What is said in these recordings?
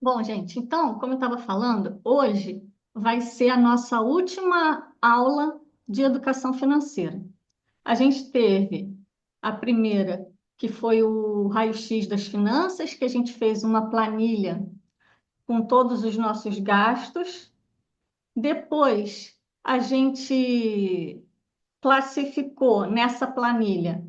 Bom, gente, então, como eu estava falando, hoje vai ser a nossa última aula de educação financeira. A gente teve a primeira, que foi o raio-x das finanças, que a gente fez uma planilha com todos os nossos gastos. Depois, a gente classificou nessa planilha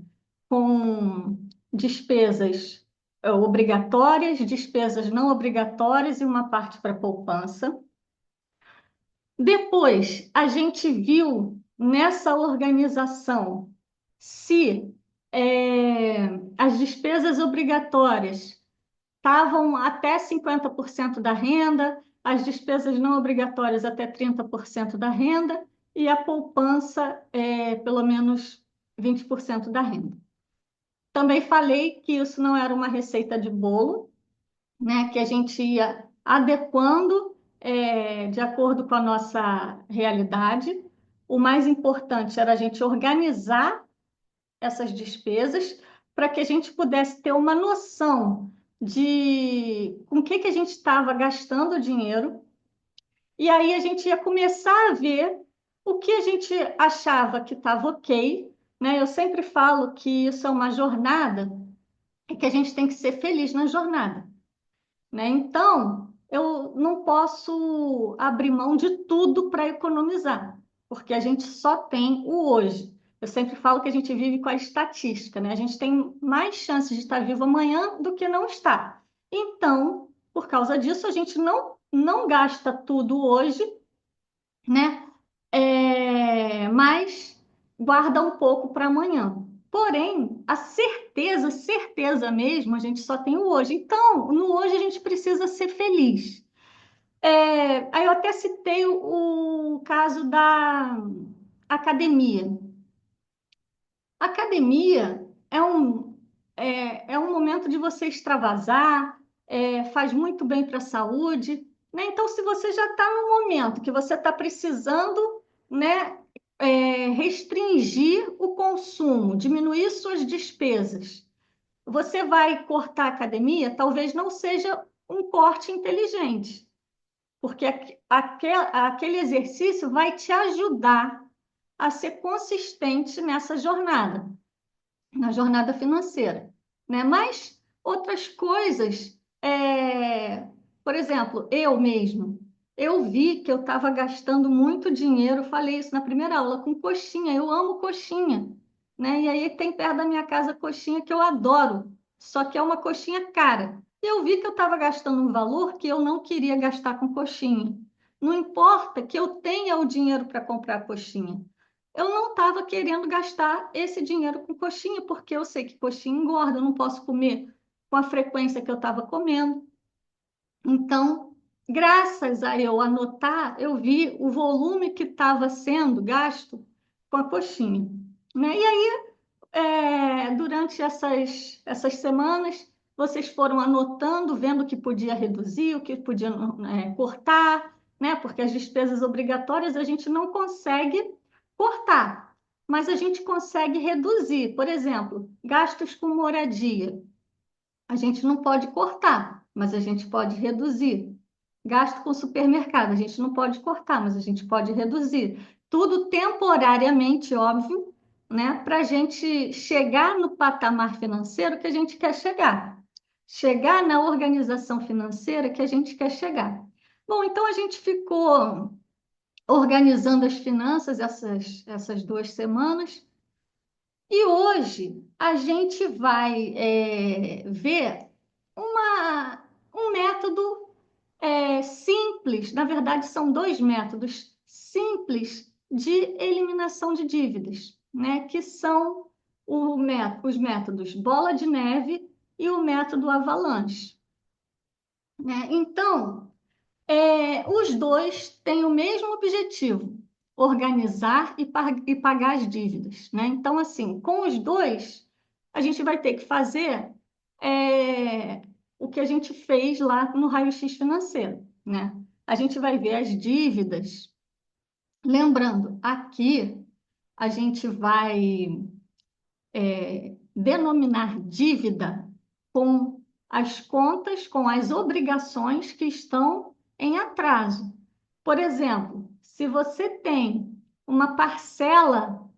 com despesas obrigatórias, despesas não obrigatórias e uma parte para poupança. Depois, a gente viu nessa organização se as despesas obrigatórias estavam até 50% da renda, as despesas não obrigatórias até 30% da renda e a poupança pelo menos 20% da renda. Também falei que isso não era uma receita de bolo, né? Que a gente ia adequando de acordo com a nossa realidade. O mais importante era a gente organizar essas despesas para que a gente pudesse ter uma noção de com que a gente estava gastando o dinheiro, e aí a gente ia começar a ver o que a gente achava que estava ok, né? Eu sempre falo que isso é uma jornada e que a gente tem que ser feliz na jornada, né? Então, eu não posso abrir mão de tudo para economizar, porque a gente só tem o hoje. Eu sempre falo que a gente vive com a estatística, né? A gente tem mais chances de estar vivo amanhã do que não estar. Então, por causa disso, a gente não gasta tudo hoje, né? Mas guarda um pouco para amanhã. Porém, a certeza mesmo, a gente só tem o hoje. Então, no hoje a gente precisa ser feliz. Aí eu até citei o caso da academia. Academia é um momento de você extravasar, faz muito bem para a saúde, né? Então, se você já está no momento que você está precisando, né, restringir o consumo, diminuir suas despesas, você vai cortar a academia, talvez não seja um corte inteligente, porque aquele exercício vai te ajudar a ser consistente nessa jornada, na jornada financeira, né? Mas outras coisas, por exemplo, eu mesmo, eu vi que eu estava gastando muito dinheiro, falei isso na primeira aula, com coxinha, eu amo coxinha, né? E aí tem perto da minha casa coxinha que eu adoro, só que é uma coxinha cara. Eu vi que eu estava gastando um valor que eu não queria gastar com coxinha. Não importa que eu tenha o dinheiro para comprar coxinha, eu não estava querendo gastar esse dinheiro com coxinha, porque eu sei que coxinha engorda, eu não posso comer com a frequência que eu estava comendo. Então, graças a eu anotar, eu vi o volume que estava sendo gasto com a coxinha, né? E aí, durante essas semanas, vocês foram anotando, vendo o que podia reduzir, o que podia cortar, né? Porque as despesas obrigatórias a gente não consegue cortar, mas a gente consegue reduzir. Por exemplo, gastos com moradia. A gente não pode cortar, mas a gente pode reduzir. Gasto com supermercado, a gente não pode cortar, mas a gente pode reduzir. Tudo temporariamente, óbvio, né? Para a gente chegar no patamar financeiro que a gente quer chegar. Chegar na organização financeira que a gente quer chegar. Bom, então a gente ficou organizando as finanças essas 2 semanas. E hoje a gente vai ver um método simples, na verdade, são dois métodos simples de eliminação de dívidas, né? Que são os métodos bola de neve e o método avalanche, né? Então, os dois têm o mesmo objetivo: organizar e pagar as dívidas, né? Então, assim, com os dois, a gente vai ter que fazer é, o que a gente fez lá no raio-x financeiro, né? A gente vai ver as dívidas. Lembrando, aqui a gente vai denominar dívida com as contas com as obrigações que estão em atraso. Por exemplo, se você tem uma parcela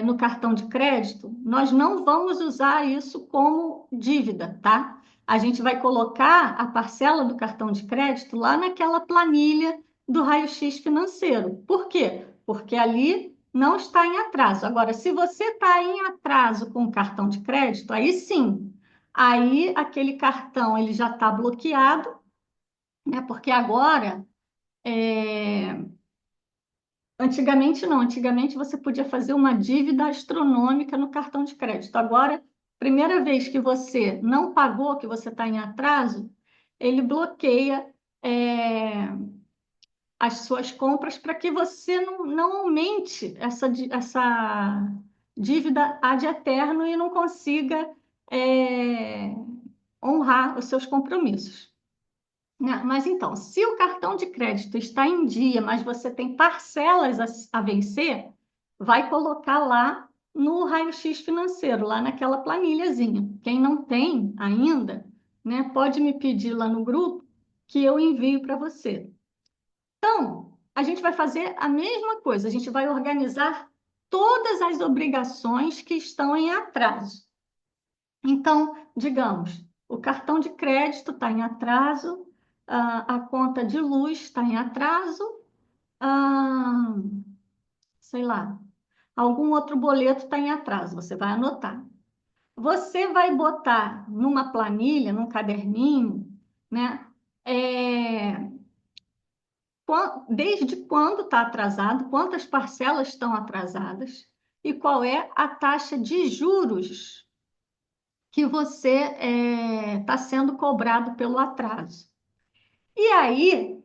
no cartão de crédito, nós não vamos usar isso como dívida, tá? A gente vai colocar a parcela do cartão de crédito lá naquela planilha do raio-x financeiro. Por quê? Porque ali não está em atraso. Agora, se você está em atraso com o cartão de crédito, aí sim, aí aquele cartão ele já está bloqueado, né? Porque agora antigamente não, antigamente você podia fazer uma dívida astronômica no cartão de crédito. Agora, primeira vez que você não pagou, que você está em atraso, ele bloqueia as suas compras para que você não aumente essa dívida ad eterno e não consiga é, honrar os seus compromissos. Mas então, se o cartão de crédito está em dia, mas você tem parcelas a vencer, vai colocar lá no raio-x financeiro, lá naquela planilhazinha. Quem não tem ainda, né, pode me pedir lá no grupo que eu envio para você. Então, a gente vai fazer a mesma coisa, a gente vai organizar todas as obrigações que estão em atraso. Então, digamos, o cartão de crédito está em atraso, a conta de luz está em atraso, ah, sei lá, algum outro boleto está em atraso, você vai anotar. Você vai botar numa planilha, num caderninho, né? Desde quando está atrasado, quantas parcelas estão atrasadas e qual é a taxa de juros que você está sendo cobrado pelo atraso. E aí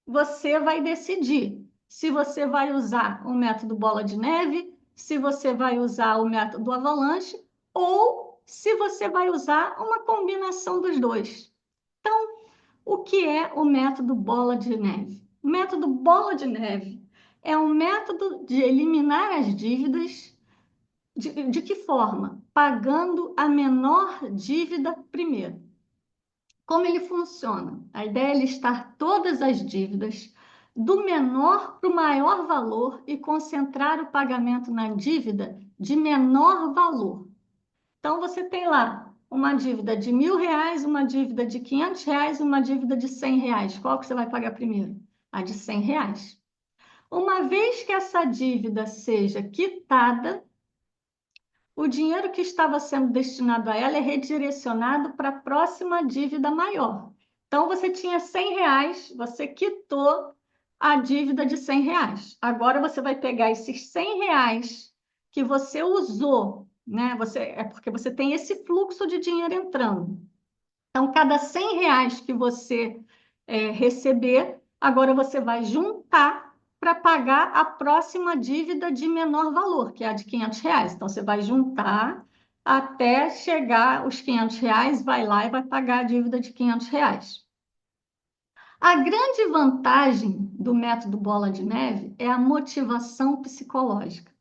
você vai decidir se você vai usar o método bola de neve, se você vai usar o método avalanche ou se você vai usar uma combinação dos dois. Então, o que é o método bola de neve? O método bola de neve é um método de eliminar as dívidas. De que forma? Pagando a menor dívida primeiro. Como ele funciona? A ideia é listar todas as dívidas do menor para o maior valor e concentrar o pagamento na dívida de menor valor. Então, você tem lá uma dívida de R$ 1.000, uma dívida de R$ 500, uma dívida de R$ 100. Qual que você vai pagar primeiro? A de R$ 100. Uma vez que essa dívida seja quitada, o dinheiro que estava sendo destinado a ela é redirecionado para a próxima dívida maior. Então, você tinha R$ 100, você quitou a dívida de R$ 100. Agora, você vai pegar esses R$ 100 que você usou, né? É porque você tem esse fluxo de dinheiro entrando. Então, cada R$ 100 que você receber, agora você vai juntar para pagar a próxima dívida de menor valor, que é a de R$ 500. Então, você vai juntar até chegar os R$ 500, vai lá e vai pagar a dívida de R$ 500. A grande vantagem do método bola de neve é a motivação psicológica.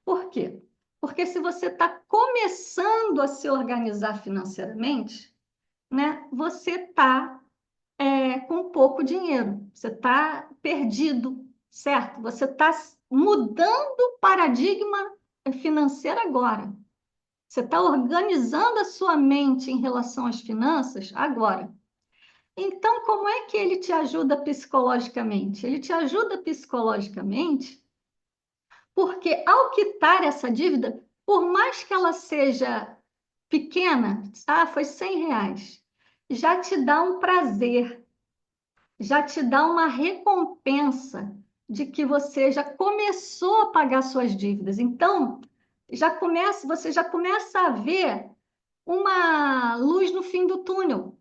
Por quê? Porque se você está começando a se organizar financeiramente, né, você está com pouco dinheiro, você está perdido, certo? Você está mudando o paradigma financeiro agora. Você está organizando a sua mente em relação às finanças agora. Então, como é que ele te ajuda psicologicamente? Ele te ajuda psicologicamente porque, ao quitar essa dívida, por mais que ela seja pequena, foi R$ 100, já te dá um prazer, já te dá uma recompensa de que você já começou a pagar suas dívidas. Então, você já começa a ver uma luz no fim do túnel,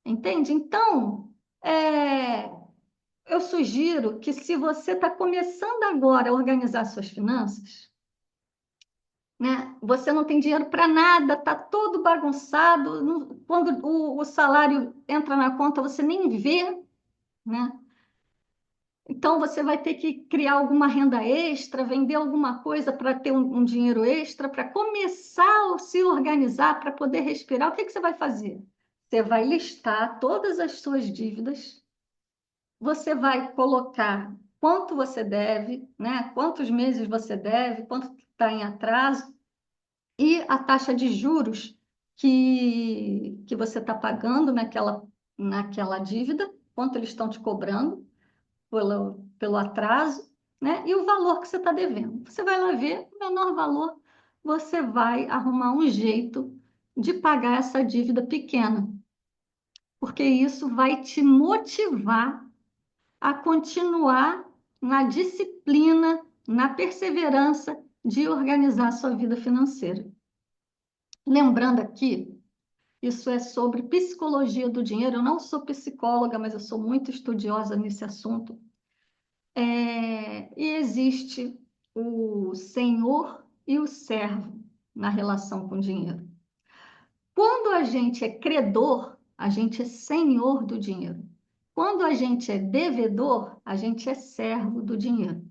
entende? Então, é, eu sugiro que se você está começando agora a organizar suas finanças, né? Você não tem dinheiro para nada, está todo bagunçado. Quando o salário entra na conta, você nem vê, né? Então, você vai ter que criar alguma renda extra, vender alguma coisa para ter um dinheiro extra, para começar a se organizar, para poder respirar. O que que você vai fazer? Você vai listar todas as suas dívidas, você vai colocar quanto você deve, né? Quantos meses você deve, quanto está em atraso, e a taxa de juros que você está pagando naquela dívida, quanto eles estão te cobrando pelo atraso, né? E o valor que você está devendo. Você vai lá ver o menor valor, você vai arrumar um jeito de pagar essa dívida pequena, porque isso vai te motivar a continuar na disciplina, na perseverança de organizar a sua vida financeira. Lembrando aqui, isso é sobre psicologia do dinheiro. Eu não sou psicóloga, mas eu sou muito estudiosa nesse assunto. E existe o senhor e o servo na relação com o dinheiro. Quando a gente é credor, a gente é senhor do dinheiro. Quando a gente é devedor, a gente é servo do dinheiro.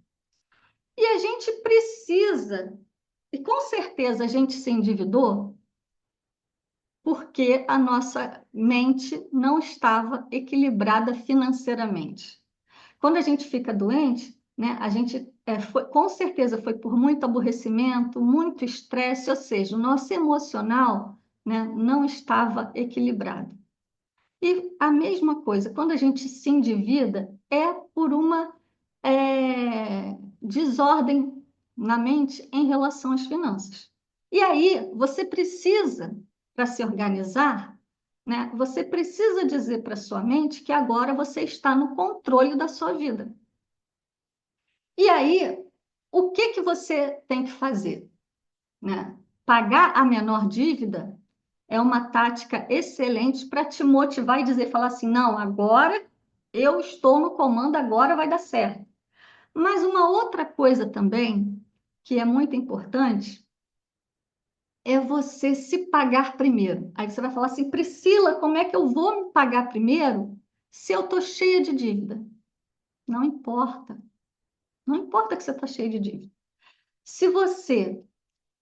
E a gente precisa, e com certeza a gente se endividou, porque a nossa mente não estava equilibrada financeiramente. Quando a gente fica doente, né, a gente com certeza foi por muito aborrecimento, muito estresse, ou seja, o nosso emocional, né, não estava equilibrado. E a mesma coisa, quando a gente se endivida, é por uma desordem na mente em relação às finanças. E aí, você precisa, para se organizar, né, você precisa dizer para sua mente que agora você está no controle da sua vida. E aí, o que que você tem que fazer, né? Pagar a menor dívida é uma tática excelente para te motivar e dizer, falar assim, não, agora eu estou no comando, agora vai dar certo. Mas uma outra coisa também, que é muito importante, é você se pagar primeiro. Aí você vai falar assim, Priscila, como é que eu vou me pagar primeiro se eu estou cheia de dívida? Não importa. Não importa que você está cheia de dívida. Se você,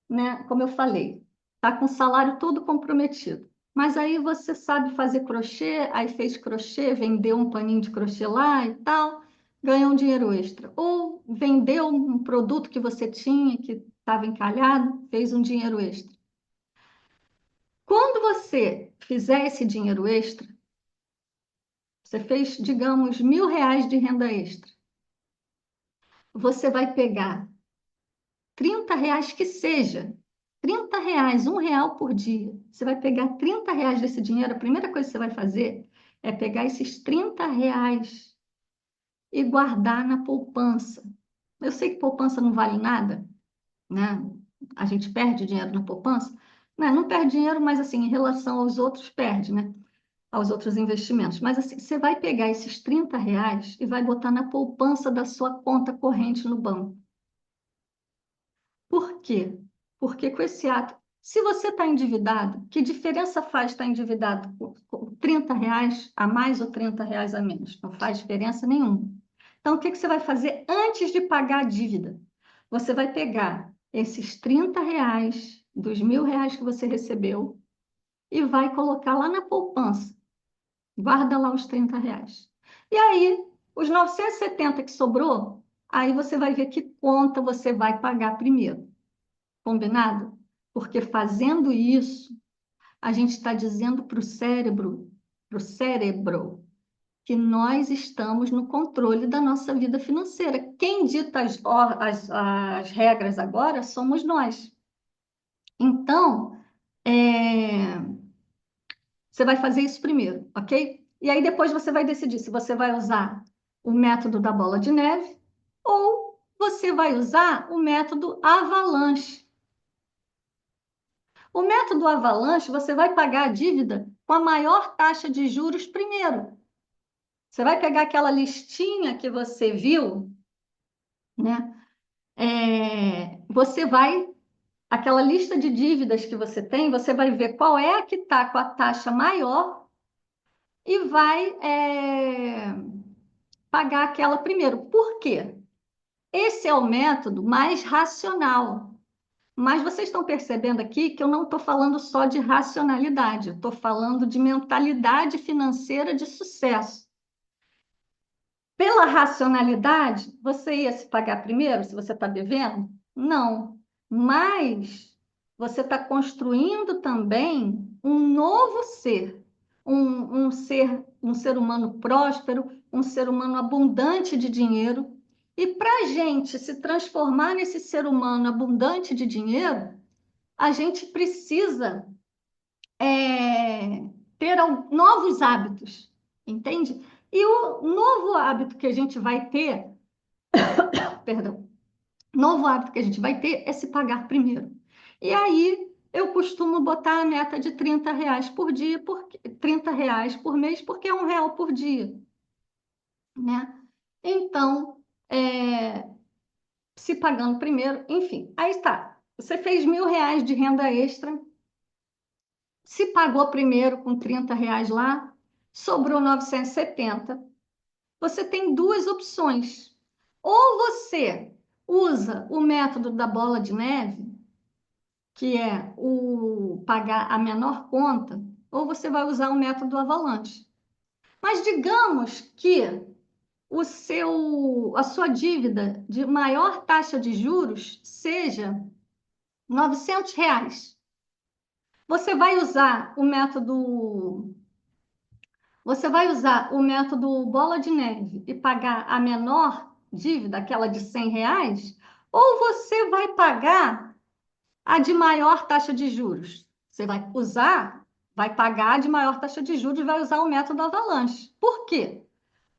né, como eu falei, está com o salário todo comprometido, mas aí você sabe fazer crochê, aí fez crochê, vendeu um paninho de crochê lá e tal, ganhou um dinheiro extra. Ou vendeu um produto que você tinha, que estava encalhado, fez um dinheiro extra. Quando você fizer esse dinheiro extra, você fez, digamos, R$ 1.000 de renda extra. Você vai pegar R$ 30 que seja, R$ 30, R$ 1 por dia. Você vai pegar R$ 30 desse dinheiro, a primeira coisa que você vai fazer é pegar esses R$ 30 e guardar na poupança. Eu sei que poupança não vale nada, né? A gente perde dinheiro na poupança. Não perde dinheiro, mas assim, em relação aos outros, perde, né? Aos outros investimentos. Mas assim, você vai pegar esses R$ 30 e vai botar na poupança da sua conta corrente no banco. Por quê? Porque com esse ato, se você está endividado, que diferença faz estar endividado com R$ 30 a mais ou R$ 30 a menos? Não faz diferença nenhuma. Então, o que que você vai fazer antes de pagar a dívida? Você vai pegar esses R$ 30 dos R$ 1.000 que você recebeu e vai colocar lá na poupança. Guarda lá os R$ 30. E aí, os 970 que sobrou, aí você vai ver que conta você vai pagar primeiro. Combinado? Porque fazendo isso, a gente está dizendo para o cérebro, que nós estamos no controle da nossa vida financeira. Quem dita as regras agora somos nós. Então, você vai fazer isso primeiro, ok? E aí depois você vai decidir se você vai usar o método da bola de neve ou você vai usar o método avalanche. O método avalanche, você vai pagar a dívida com a maior taxa de juros primeiro. Você vai pegar aquela listinha que você viu, né? Você vai, aquela lista de dívidas que você tem, você vai ver qual é a que está com a taxa maior e vai pagar aquela primeiro. Por quê? Esse é o método mais racional. Mas vocês estão percebendo aqui que eu não estou falando só de racionalidade, eu estou falando de mentalidade financeira de sucesso. Pela racionalidade, você ia se pagar primeiro se você está devendo? Não. Mas você está construindo também um novo ser, um ser humano próspero, um ser humano abundante de dinheiro. E para a gente se transformar nesse ser humano abundante de dinheiro, a gente precisa ter novos hábitos, entende? E o novo hábito que a gente vai ter, perdão, novo hábito que a gente vai ter é se pagar primeiro. E aí eu costumo botar a meta de R$ 30 por dia, R$ 30 por mês, porque é R$ 1 por dia, né? Então, se pagando primeiro, enfim, aí está. Você fez R$ 1.000 de renda extra, se pagou primeiro com R$ 30 lá, sobrou 970. Você tem duas opções. Ou você usa o método da bola de neve, que é o pagar a menor conta, ou você vai usar o método do avalanche. Mas digamos que a sua dívida de maior taxa de juros seja R$ 900. Você vai usar o método Você vai usar o método bola de neve e pagar a menor dívida, aquela de R$ 100, ou você vai pagar a de maior taxa de juros? Você vai pagar a de maior taxa de juros e vai usar o método avalanche. Por quê?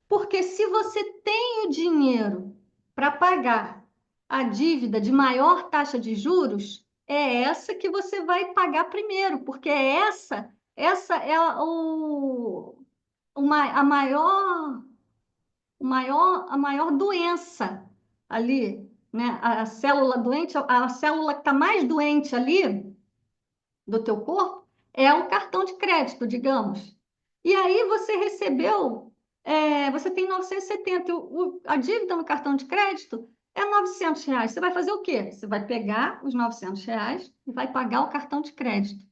Porque se você tem o dinheiro para pagar a dívida de maior taxa de juros, é essa que você vai pagar primeiro, porque essa é a maior doença ali, né? A célula doente, a célula que está mais doente ali do teu corpo é o cartão de crédito, digamos. E aí você recebeu, você tem 970, a dívida no cartão de crédito é R$ 900. Você vai fazer o quê? Você vai pegar os R$ 900 e vai pagar o cartão de crédito.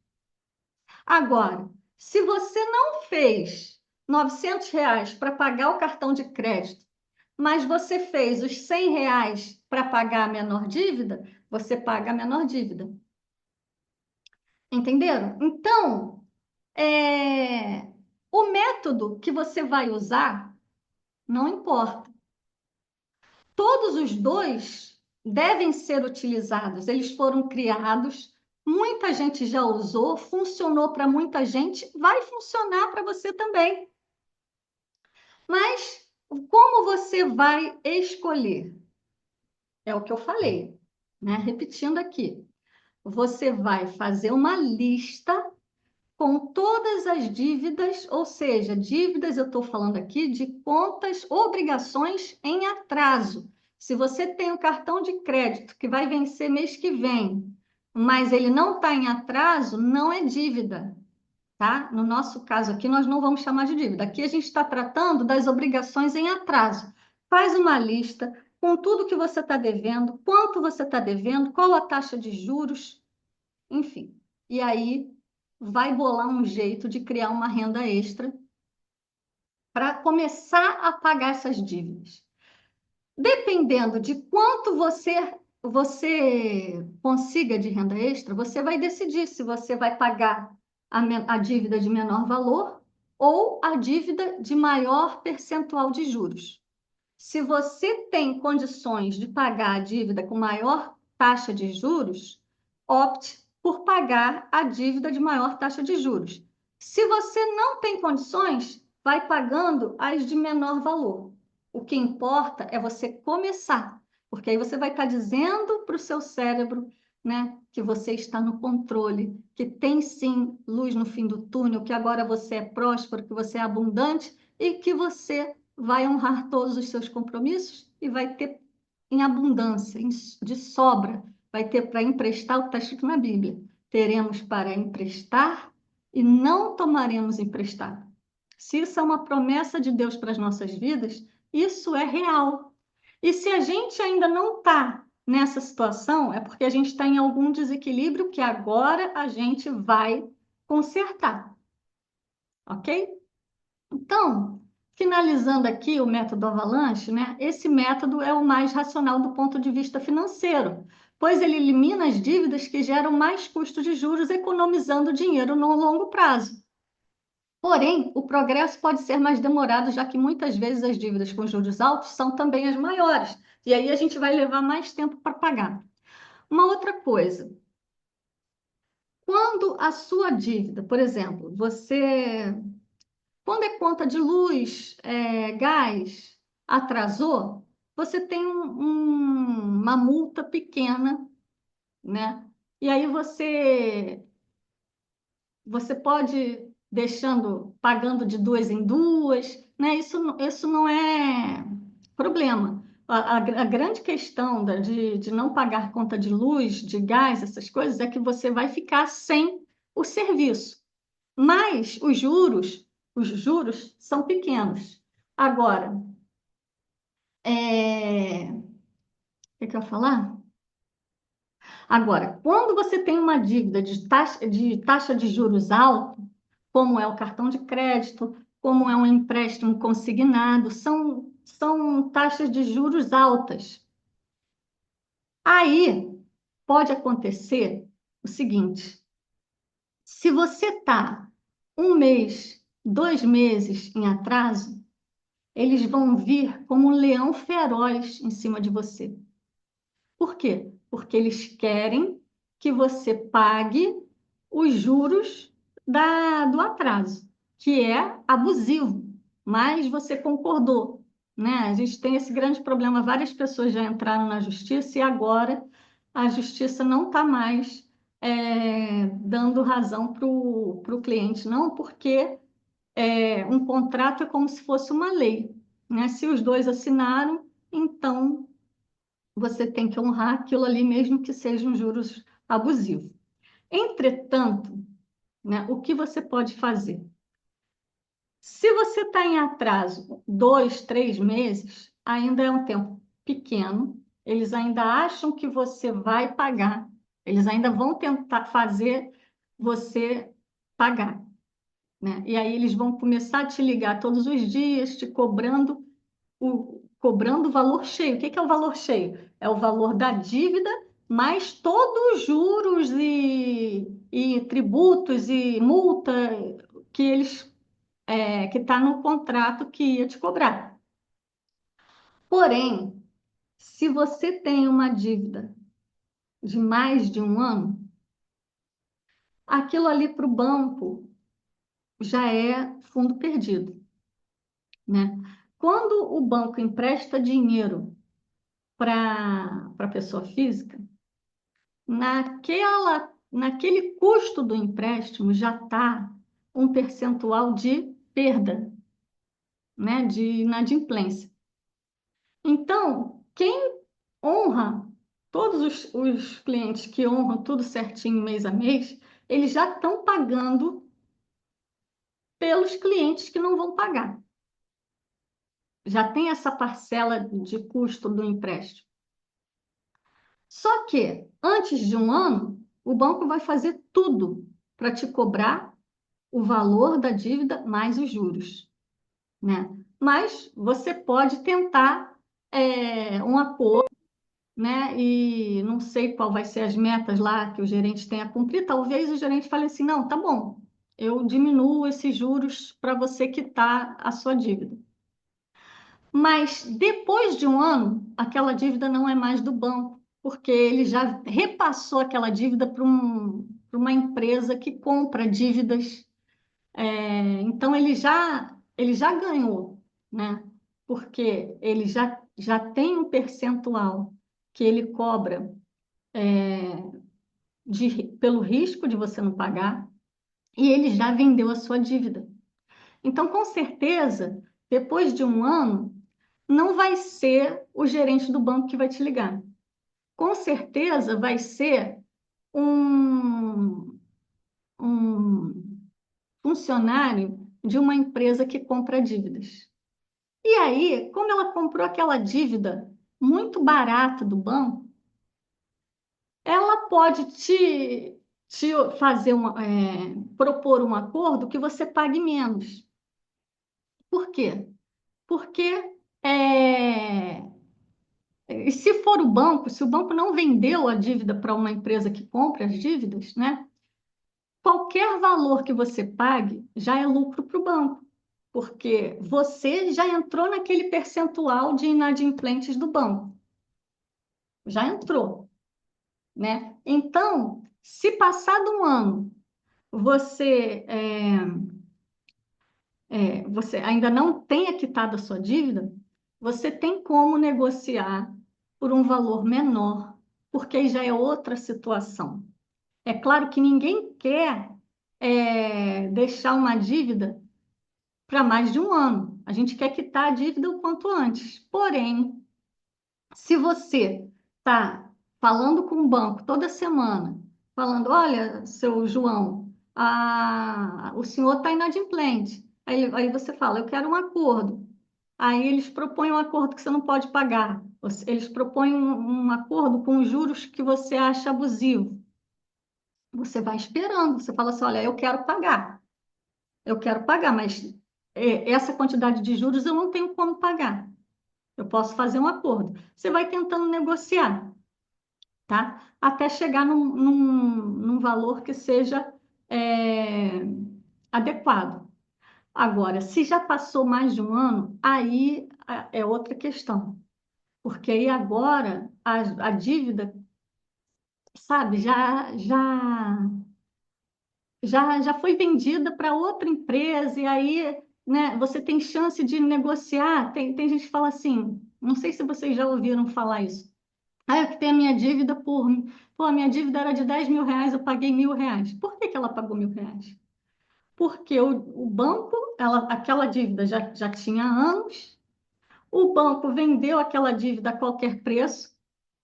Agora, se você não fez R$ 900 para pagar o cartão de crédito, mas você fez os R$ 100 para pagar a menor dívida, você paga a menor dívida. Entenderam? Então, o método que você vai usar não importa. Todos os dois devem ser utilizados. Eles foram criados, muita gente já usou, funcionou para muita gente, vai funcionar para você também. Mas como você vai escolher? É o que eu falei, né? Repetindo aqui. Você vai fazer uma lista com todas as dívidas, ou seja, dívidas, eu estou falando aqui de contas, obrigações em atraso. Se você tem um cartão de crédito que vai vencer mês que vem, mas ele não está em atraso, não é dívida, tá? No nosso caso aqui, nós não vamos chamar de dívida. Aqui a gente está tratando das obrigações em atraso. Faz uma lista com tudo que você está devendo, quanto você está devendo, qual a taxa de juros, enfim. E aí vai bolar um jeito de criar uma renda extra para começar a pagar essas dívidas. Dependendo de quanto você consiga de renda extra, você vai decidir se você vai pagar a dívida de menor valor ou a dívida de maior percentual de juros. Se você tem condições de pagar a dívida com maior taxa de juros, opte por pagar a dívida de maior taxa de juros. Se você não tem condições, vai pagando as de menor valor. O que importa é você começar, porque aí você vai estar dizendo para o seu cérebro, né, que você está no controle, que tem sim luz no fim do túnel, que agora você é próspero, que você é abundante e que você vai honrar todos os seus compromissos e vai ter em abundância, de sobra, vai ter para emprestar o que está escrito na Bíblia. Teremos para emprestar e não tomaremos emprestado. Se isso é uma promessa de Deus para as nossas vidas, Isso é real. E se a gente ainda não está nessa situação, é porque a gente está em algum desequilíbrio que agora a gente vai consertar, ok? Então, finalizando aqui o método Avalanche, né? Esse método é o mais racional do ponto de vista financeiro, pois ele elimina as dívidas que geram mais custo de juros, economizando dinheiro no longo prazo. Porém, o progresso pode ser mais demorado, já que muitas vezes as dívidas com juros altos são também as maiores, e aí a gente vai levar mais tempo para pagar. Uma outra coisa, quando a sua dívida, por exemplo, quando é conta de luz, gás, atrasou, você tem uma multa pequena, né? E aí você pode deixando, pagando de duas em duas, né? Isso não é problema. A grande questão de não pagar conta de luz, de gás, essas coisas, é que você vai ficar sem o serviço. Mas os juros são pequenos. Agora, o que eu ia falar? Agora, quando você tem uma dívida de taxa de juros alta, como é o cartão de crédito, como é um empréstimo consignado, são taxas de juros altas. Aí pode acontecer o seguinte: se você está um mês, 2 meses em atraso, eles vão vir como um leão feroz em cima de você. Por quê? Porque eles querem que você pague os juros do atraso, que é abusivo, mas você concordou, né? A gente tem esse grande problema, várias pessoas já entraram na justiça e agora a justiça não está mais dando razão para o cliente, não, porque um contrato é como se fosse uma lei, né? Se os dois assinaram, então você tem que honrar aquilo ali, mesmo que sejam juros abusivos. Entretanto, né, o que você pode fazer? Se você está em atraso 2, 3 meses, ainda é um tempo pequeno, eles ainda acham que você vai pagar, eles ainda vão tentar fazer você pagar, né? E aí eles vão começar a te ligar todos os dias, te cobrando o valor cheio. O que é o valor cheio? É o valor da dívida, mais todos os juros e tributos e multa que que está no contrato que ia te cobrar. Porém, se você tem uma dívida de mais de um ano, aquilo ali para o banco já é fundo perdido, né? Quando o banco empresta dinheiro para a pessoa física, naquele custo do empréstimo já está um percentual de perda, né, de inadimplência. Então, quem honra, todos os clientes que honram tudo certinho mês a mês, eles já estão pagando pelos clientes que não vão pagar. Já tem essa parcela de custo do empréstimo. Só que, antes de um ano, o banco vai fazer tudo para te cobrar o valor da dívida mais os juros, né? Mas você pode tentar um acordo, né? E não sei qual vai ser as metas lá que o gerente tem a cumprir. Talvez o gerente fale assim, não, tá bom, eu diminuo esses juros para você quitar a sua dívida. Mas depois de um ano, aquela dívida não é mais do banco, porque ele já repassou aquela dívida para uma empresa que compra dívidas. Então ele já ganhou, né? Porque ele já tem um percentual que ele cobra pelo risco de você não pagar e ele já vendeu a sua dívida. Então, com certeza, depois de um ano, não vai ser o gerente do banco que vai te ligar. Com certeza vai ser um, um funcionário de uma empresa que compra dívidas. E aí, como ela comprou aquela dívida muito barata do banco, ela pode te fazer propor um acordo que você pague menos. Por quê? Porque é, e se for o banco, se o banco não vendeu a dívida para uma empresa que compra as dívidas, né? Qualquer valor que você pague já é lucro para o banco, porque você já entrou naquele percentual de inadimplentes do banco, já entrou, né? Então, se passado um ano você ainda não tenha quitado a sua dívida, você tem como negociar por um valor menor, porque aí já é outra situação. É claro que ninguém quer deixar uma dívida para mais de um ano. A gente quer quitar a dívida o quanto antes. Porém, se você está falando com o banco toda semana, falando, olha, seu João, o senhor está inadimplente. Aí você fala, eu quero um acordo. Aí eles propõem um acordo que você não pode pagar. Eles propõem um acordo com juros que você acha abusivo. Você vai esperando, você fala assim, olha, eu quero pagar, mas essa quantidade de juros eu não tenho como pagar. Eu posso fazer um acordo. Você vai tentando negociar, tá? Até chegar num valor que seja é, adequado. Agora, se já passou mais de um ano, aí é outra questão. Porque aí agora a dívida, sabe, já foi vendida para outra empresa, e aí, né, você tem chance de negociar. Tem gente que fala assim, não sei se vocês já ouviram falar isso. Ah, eu que tenho a minha dívida por. Pô, a minha dívida era de 10 mil reais, eu paguei 1.000 reais. Por que que ela pagou 1.000 reais? Porque o banco, aquela dívida já tinha anos, o banco vendeu aquela dívida a qualquer preço,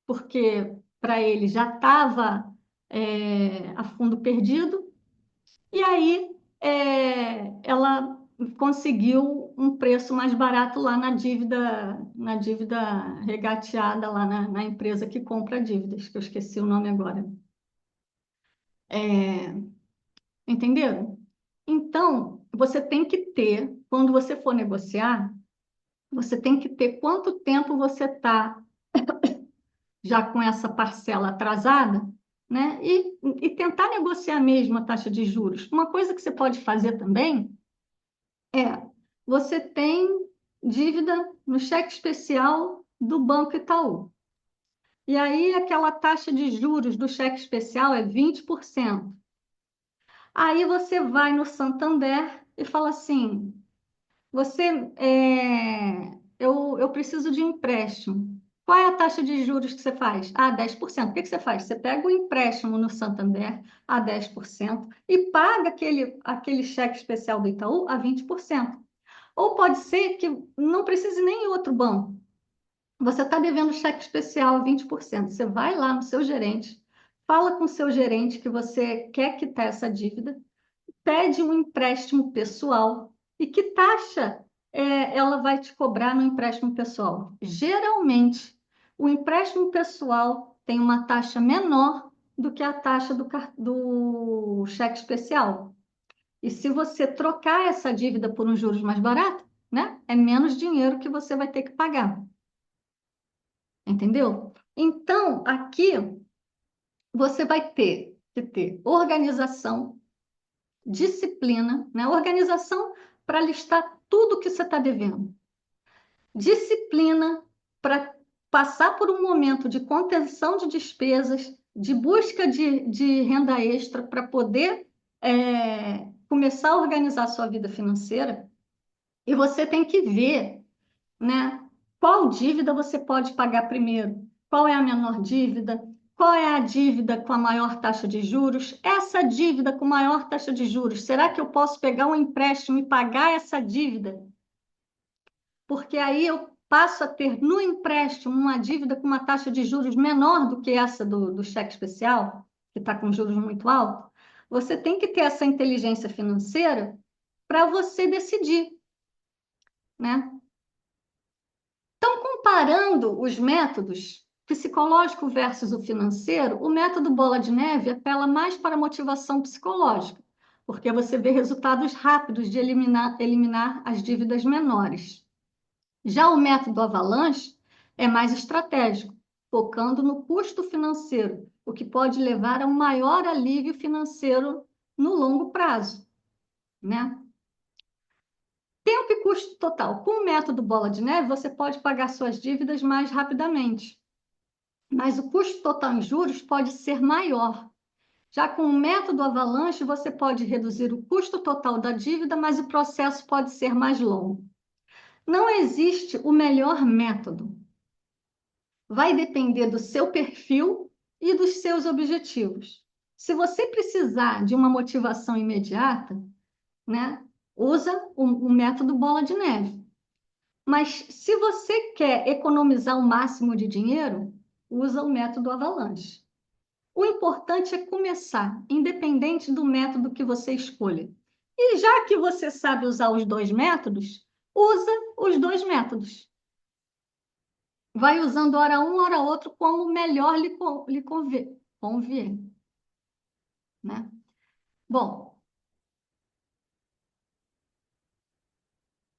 porque para ele já estava a fundo perdido, e aí ela conseguiu um preço mais barato lá na dívida regateada lá na empresa que compra dívidas, que eu esqueci o nome agora. É, entenderam? Então, você tem que ter, quando você for negociar, você tem que ter quanto tempo você está já com essa parcela atrasada, né? E tentar negociar mesmo a taxa de juros. Uma coisa que você pode fazer também você tem dívida no cheque especial do Banco Itaú. E aí aquela taxa de juros do cheque especial é 20%. Aí você vai no Santander e fala assim, você, eu preciso de empréstimo. Qual é a taxa de juros que você faz? Ah, 10%. O que que você faz? Você pega o empréstimo no Santander a 10% e paga aquele cheque especial do Itaú a 20%. Ou pode ser que não precise nem ir outro banco. Você está devendo cheque especial a 20%. Você vai lá no seu gerente, fala com o seu gerente que você quer quitar essa dívida, pede um empréstimo pessoal. E que taxa ela vai te cobrar no empréstimo pessoal? Geralmente, o empréstimo pessoal tem uma taxa menor do que a taxa do cheque especial. E se você trocar essa dívida por um juros mais barato, né? É menos dinheiro que você vai ter que pagar. Entendeu? Então, aqui você vai ter que ter organização, disciplina, né? Organização para listar tudo que você está devendo. Disciplina para passar por um momento de contenção de despesas, de busca de renda extra para poder começar a organizar a sua vida financeira. E você tem que ver, né? Qual dívida você pode pagar primeiro? Qual é a menor dívida? Qual é a dívida com a maior taxa de juros? Essa dívida com maior taxa de juros, será que eu posso pegar um empréstimo e pagar essa dívida? Porque aí eu passo a ter no empréstimo uma dívida com uma taxa de juros menor do que essa do cheque especial, que está com juros muito altos. Você tem que ter essa inteligência financeira para você decidir, né? Então, comparando os métodos psicológico versus o financeiro, o método bola de neve apela mais para a motivação psicológica, porque você vê resultados rápidos de eliminar as dívidas menores. Já o método avalanche é mais estratégico, focando no custo financeiro, o que pode levar a um maior alívio financeiro no longo prazo, né? Tempo e custo total. Com o método bola de neve, você pode pagar suas dívidas mais rapidamente, mas o custo total em juros pode ser maior. Já com o método avalanche, você pode reduzir o custo total da dívida, mas o processo pode ser mais longo. Não existe o melhor método. Vai depender do seu perfil e dos seus objetivos. Se você precisar de uma motivação imediata, né, usa o método bola de neve. Mas se você quer economizar o máximo de dinheiro, usa o método avalanche. O importante é começar, independente do método que você escolha. E já que você sabe usar os dois métodos, usa os dois métodos. Vai usando hora um, hora outro, como melhor lhe convier, né? Bom,